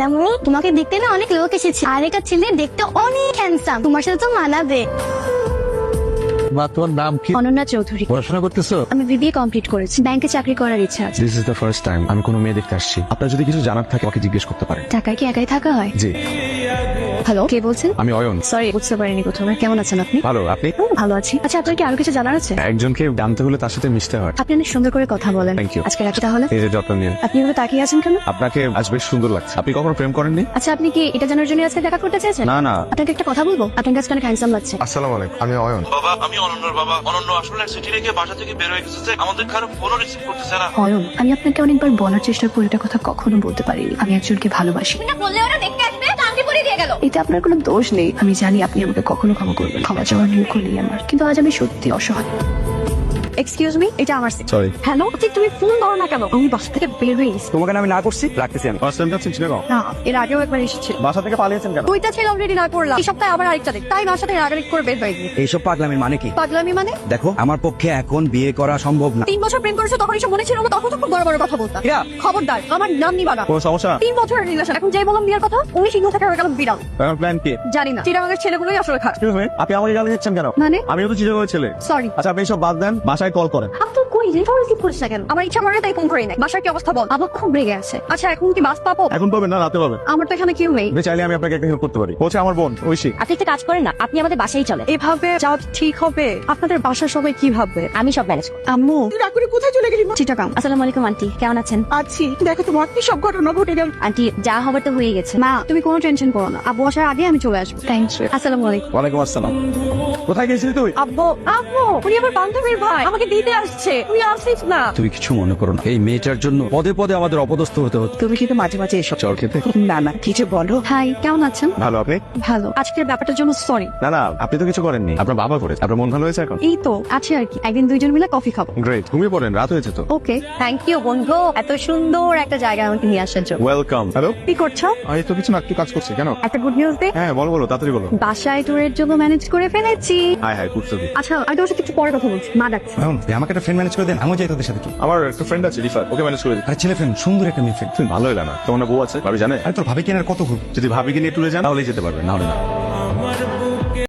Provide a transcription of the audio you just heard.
সোনামণি, তোমাকে দেখতে না অনেক লোক এসেছে, আর একটা ছেলে দেখতে অনেক হ্যান্ডসাম, তোমার সাথে তো মানাবে। মা, তোমার নাম কি? অনন্যা চৌধুরী। পড়াশোনা করতেছো? আমি বিবিএ কমপ্লিট করেছি, ব্যাংকে চাকরি করার ইচ্ছা আছে। This is the first time আমি কোনো মেয়ে দেখতে আসছি। আপনার যদি কিছু জানার থাকে আমাকে জিজ্ঞেস করতে পারেন। ঢাকায় কি একাই থাকা হয়? জি। হ্যালো, কে বলছেন? আমি অয়ন। সরি, বুঝতে পারিনি প্রথমে। কেমন আছেন আপনি? ভালো, আপনি? ভালো আছি। আচ্ছা, আপনার কি আরো কিছু জানার আছে? একজনকে জানতে হলে তার সাথে মিশতে হয়। আপনি অনেক সুন্দর করে কথা বলেন। Thank you. আজকে রাখি তাহলে। এই যে যত্ন নিয়ে। আপনি এভাবে তাকিয়ে আছেন কেন? আপনাকে আজ বেশ সুন্দর লাগছে। আপনি কখনো প্রেম করেননি? আচ্ছা, আপনি কি এটা জানার জন্য আজকে দেখা করতে চাইছেন? না না। আপনাকে একটা কথা বলবো, আপনার কাছে অনেক হ্যান্ডসাম লাগছে। আসসালামু আলাইকুম, আমি অয়ন। বাবা, আমি অনন্যর বাবা। অনন্য আসলে সিটি রেখে বাসা থেকে বের হয়ে গেছে, আমাদের কারো ফোনও রিসিভ করতেছে না। অয়ন, আমি আপনাকে অনেকবার বলার চেষ্টা করি, এটা কথা কখনো বলতে পারিনি। আমি একজনকে ভালোবাসি। না বললে ওরা দেখতে আসবে, টাঙ্গি পড়ে দিয়ে গেল। এতে আপনার কোনো দোষ নেই। আমি জানি আপনি আমাকে কখনো ক্ষমা করবেন, ক্ষমা চাওয়ার মুখ নেই আমার, কিন্তু আজ আমি সত্যি অসহায়। এক্সকিউজ মি, এটা আমার সিট। Sorry. হ্যালো, তুমি ফোন ধরো না কেন? আমি বাসা থেকে বের হয়ে গেছি। তোমাকে আমি না করছি, রাখতেছি আমি। ফার্স্ট টাইম যাচ্ছেন চিনে নাও। না, এর আগেও একবার এসেছিল। বাসা থেকে পালিয়েছেন কেন? দুইটা ছেলে অলরেডি না করলাম, এই সপ্তাহে আবার আরেকটা দেখ, তাই বাসা থেকে রাগারাগি করে বের হয়ে গেছি। এইসব পাগলামির মানে কি? পাগলামি মানে? দেখো, আমার পক্ষে এখন বিয়ে করা সম্ভব না। 3 বছর প্রেম করেছো, তখন এসব মনে ছিল না? তখন তো খুব বড় বড় কথা বলতাম। ইরা। খবরদার, আমার নাম নিবা না। কোনো সমস্যা? 3 বছরের রিলেশন, এখন যেই বললাম বিয়ের কথা, উনি সিংহ থেকে হয়ে গেল বিড়াল। আপনার প্ল্যান কি? জানি না, চিটাগাঙের ছেলেগুলোই আসলে খারাপ। এক্সকিউজ মি, আপনি আমাকে গালি দিচ্ছেন কেন? মানে? আমিও তো চিটাগং ছেলে। সরি। আচ্ছা, আপনি সব বাদ দেন, বাসায় কল করেন। আমি তো কই যে ফোন রিসিভ করিস না কেন? আমার ইচ্ছা মনে তাই ফোন করি না। বাসার কি অবস্থা বল? আবার খুব রেগে আছে। আচ্ছা, এখন কি বাস পাবো? এখন পাবেন না, রাতে পাবেন। আমার তো এখানে কেউ নেই। আপনি চাইলে আমি আপনাকে একটা হেল্প করতে পারি। হচ্ছে আমার বোন ঐশী। আপনি একটা কাজ করেন না, আপনি আমাদের বাসায় চলেন। এভাবে যাও ঠিক হবে? আপনাদের বাসার সবাই কি ভাববে? আমি সব ম্যানেজ করব। আম্মু, তুই কোথায় চলে গেলি? চিটাগাং। আসসালামু আলাইকুম আন্টি, কেমন আছেন? আছি। দেখো তোমার কি সব ঘটনা ঘটে গেল। আন্টি, যা হবার তো হয়ে গেছে। মা, তুমি কোনো টেনশন করো না, আব্বু আসার আগে আমি চলে আসবো। Thank you. আসসালামু আলাইকুম। ওয়ালাইকুম আসসালাম। কোথায় গেছিলি তুই? আব্বু, আব্বু, উনি আমার বান্ধবীর ভাই, আমাকে দিতে আসছে। তুই আসিস না। তুমি কিছু মনে করো না, এই মেয়েটার জন্য পদে পদে আমাদের অপদস্থ হতে হচ্ছে। তুমি কিন্তু মাঝে মাঝে এসব চল খেতে। না না কিছু বলো। হাই, কেমন আছেন? ভালো, আপনি? ভালো। আজকের ব্যাপারটার জন্য সরি। না না, আপনি তো কিছু করেননি, আপনার বাবা করেছে। আপনার মন ভালো হয়েছে এখন? এই তো আছে আর কি, একদিন দুইজন মিলে কফি খাবো। গ্রেট, ঘুমিয়ে পড়েন, রাত হয়েছে তো। ওকে, থ্যাংক ইউ বন্ধু, এত সুন্দর একটা জায়গা আমাকে নিয়ে আসার জন্য। ওয়েলকাম। হ্যালো, কি করছো? আমি তো কিছু না, একটু কাজ করছি। কেন? একটা গুড নিউজ দে। হ্যাঁ বলো বলো, তাড়াতাড়ি বলো। বাসায় ট্যুরের জন্য ম্যানেজ করে ফেলেছি। হাই হাই, কুটসবি। আচ্ছা, আমি তোমার সাথে একটু পরে কথা বলছি, মা ডাকছে। আমাকে একটা ফ্রেন্ড ম্যানেজ করে দেন, আমিও যাই তাদের সাথে। কি আমার একটা ফ্রেন্ড আছে রিফাত, ওকে ম্যানেজ করে দিই। আরে ছেলে ফ্রেন্ড, সুন্দর একটা মেয়ে ফ্রেন্ড। ভালো হলো না, তোমার না বউ আছে? ভাবি জানে? আরে তোর ভাবি কেনার কত ভুল। যদি ভাবিকে নিয়ে ট্যুরে যান তাহলেই যেতে পারবে, না হলে না।